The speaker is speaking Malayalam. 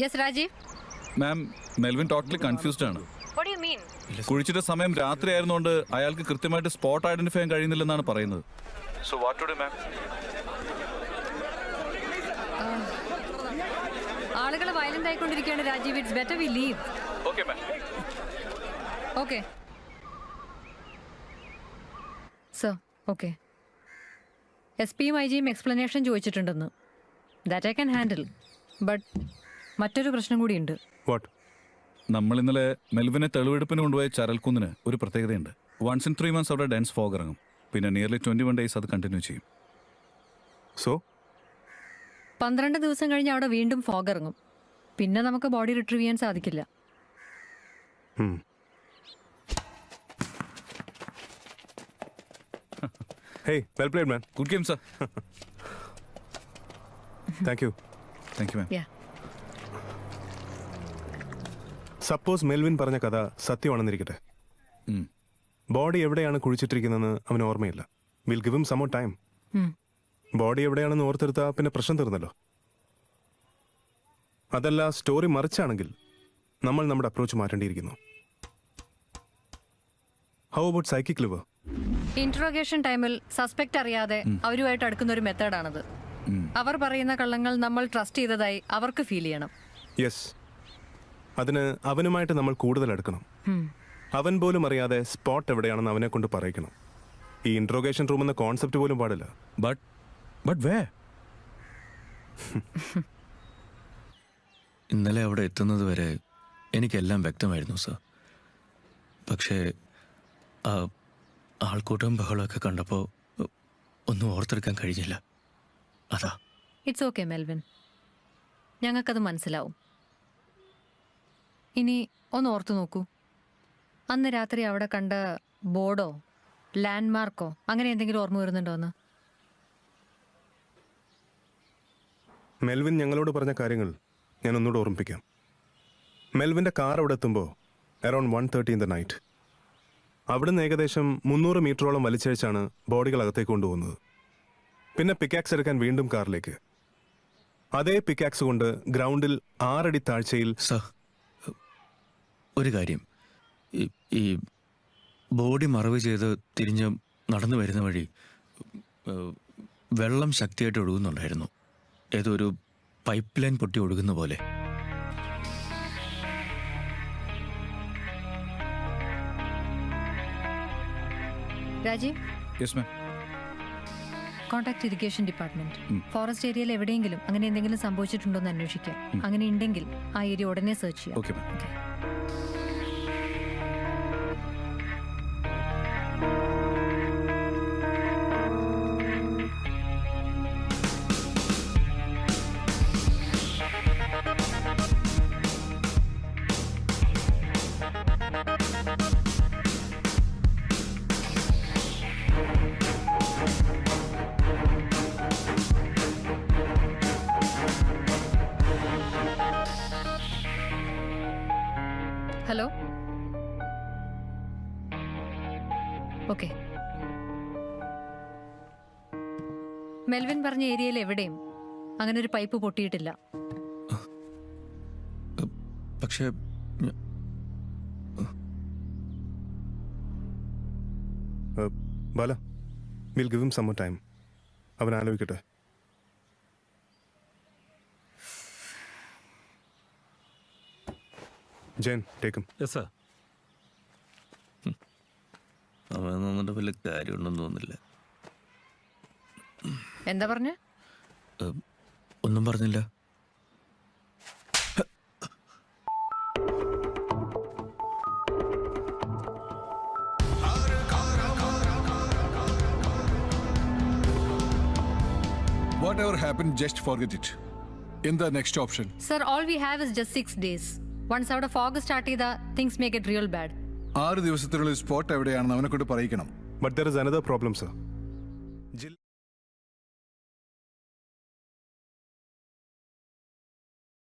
Yes, Rajiv. മാം മെൽവിൻ ടോട്ടലി കൺഫ്യൂസ്ഡ് ആണ്. What do you mean? കുഴിച്ചിട്ട സമയം രാത്രി ആയിരുന്നുകൊണ്ട് അയാൾക്ക് കൃത്യമായിട്ട് സ്പോട്ട് ഐഡന്റിഫൈ ചെയ്യാൻ കഴിയുന്നില്ലെന്നാണ് പറയുന്നത്. So what to do ma'am? ആളുകൾ വയലന്റ് ആയിക്കൊണ്ടിരിക്കുകയാണ് Rajeev. It's better we leave. Okay ma'am. Okay sir. Okay S പിയും ഐ ജിയും എക്സ്പ്ലനേഷൻ ചോദിച്ചിട്ടുണ്ടെന്ന്. That I can handle. But മറ്റൊരു പ്രശ്നം കൂടിയുണ്ട്. വാട്ട്? നമ്മൾ ഇന്നലെ മെൽവിനെ തെളിവെടുപ്പിന് കൊണ്ടുപോയ ചരൽക്കുന്നിന് ഒരു പ്രത്യേകതയുണ്ട്. 1 in 3 months അവിടെ ഡെൻസ് ഫോഗ് ഇറങ്ങും. പിന്നെ നിയർലി 21 days അത് കണ്ടിന്യൂ ചെയ്യും. സോ 12 ദിവസം കഴിഞ്ഞ് അവിടെ വീണ്ടും ഫോഗ് ഇറങ്ങും. പിന്നെ നമുക്ക് ബോഡി റിട്രീവ് ചെയ്യാൻ സാധിക്കില്ല. Hey, well played man. Good game sir. Thank you. Thank you ma'am. Yeah. Suppose Melvin പറഞ്ഞ കഥ സത്യമാണെന്നിരിക്കട്ടെ. ബോഡി എവിടെയാണ് കുഴിച്ചിട്ടിരിക്കുന്നതെന്ന് അവന് ഓർമ്മയില്ല. Will give him some more time. Body എവിടെയാണെന്ന് ഓർത്തെടുത്താ പിന്നെ പ്രശ്നം തീർന്നല്ലോ. അതല്ല, സ്റ്റോറി മറിച്ചാണെങ്കിൽ നമ്മൾ നമ്മുടെ അപ്രോച്ച് മാറ്റേണ്ടിയിരിക്കുന്നു. How about psychic lever? Interrogation ടൈമിൽ സസ്പെക്ട് അറിയാതെ അവരുമായിട്ട് അടുക്കുന്ന ഒരു മെത്തേഡാണത്. അവർ പറയുന്ന കള്ളങ്ങൾ നമ്മൾ ട്രസ്റ്റ് ചെയ്തതായി അവർക്ക് ഫീൽ ചെയ്യണം. യെസ്, അതിന് അവനുമായിട്ട് നമ്മൾ കൂടുതൽ അടുക്കണം. അവൻ പോലും അറിയാതെ സ്പോട്ട് എവിടെയാണെന്ന് അവനെ കൊണ്ട് പറയിക്കണം. ഈ ഇന്ററോഗേഷൻ റൂം എന്ന കോൺസെപ്റ്റ് പോലും പാടില്ല. ബട്ട് വേ? ഇന്നലെ അവിടെ എത്തുന്നത് വരെ എനിക്കെല്ലാം വ്യക്തമായിരുന്നു സർ. പക്ഷേ ആ ആൾക്കൂട്ടം ബഹളമൊക്കെ കണ്ടപ്പോൾ ഒന്നും ഓർത്തെടുക്കാൻ കഴിഞ്ഞില്ല. അതാ. ഇറ്റ്സ് ഓക്കെ മെൽവിൻ, ഞങ്ങൾക്കത് മനസ്സിലാവും. ഇനി ഒന്ന് ഓർത്തു നോക്കൂ. അന്ന് രാത്രി അവിടെ കണ്ട ബോർഡോ ലാൻഡ്മാർക്കോ അങ്ങനെ എന്തെങ്കിലും ഓർമ്മ വരുന്നുണ്ടോ എന്ന്? മെൽവിൻ ഞങ്ങളോട് പറഞ്ഞ കാര്യങ്ങൾ ഞാൻ ഒന്നുകൂടെ ഓർമ്മിപ്പിക്കാം. മെൽവിൻ്റെ കാർ അവിടെ എത്തുമ്പോൾ അറൌണ്ട് 1:30 in the night. അവിടുന്ന് ഏകദേശം 300 മീറ്ററോളം വലിച്ചഴിച്ചാണ് ബോഡികൾ അകത്തേക്ക് കൊണ്ടുപോകുന്നത്. പിന്നെ പിക്കാക്സ് എടുക്കാൻ വീണ്ടും കാറിലേക്ക്. അതേ പിക്കാക്സ് കൊണ്ട് ഗ്രൗണ്ടിൽ 6 അടി താഴ്ചയിൽ. സർ, ഒരു കാര്യം, ഈ ബോഡി മറവ് ചെയ്ത് തിരിഞ്ഞ് നടന്നു വരുന്ന വഴി വെള്ളം ശക്തിയായിട്ട് ഒഴുകുന്നുണ്ടായിരുന്നു. ഏതോ ഒരു പൈപ്പ് ലൈൻ പൊട്ടി ഒഴുകുന്ന പോലെ. Rajeev, yes ma'am. Contact irrigation department. Forest ഏരിയയിൽ എവിടെയെങ്കിലും അങ്ങനെ എന്തെങ്കിലും സംഭവിച്ചിട്ടുണ്ടോ എന്ന് അന്വേഷിക്കാം. അങ്ങനെ ഉണ്ടെങ്കിൽ ആ ഏരിയ ഉടനെ സെർച്ച് ചെയ്യാം. Okay ma'am. Hello. Okay, Melvin പറഞ്ഞ ഏരിയയിൽ എവിടെയും അങ്ങനെ ഒരു പൈപ്പ് പൊട്ടിയിട്ടില്ല. പക്ഷേ Bala, will give him some more time. അവൻ ആലോചിക്കട്ടെ. ജയൻ, ടേക്കും. Yes sir. അവൻ നിന്നിട്ട് വലിയ കാര്യമുണ്ടെന്ന് തോന്നുന്നില്ല. എന്താ പറഞ്ഞ? ഒന്നും പറഞ്ഞില്ല. Whatever happened, just forget it. In the next option. Sir, all we have is just 6 days. Once അവിടെ ഫോഗ് സ്റ്റാർട്ട് ചെയ്താൽ things may get real bad. 6 ദിവസത്തിനുള്ളിൽ സ്പോട്ട് എവിടെയാണെന്ന് അവനെ കൊണ്ട് പറയിക്കണം. But there is another problem, sir.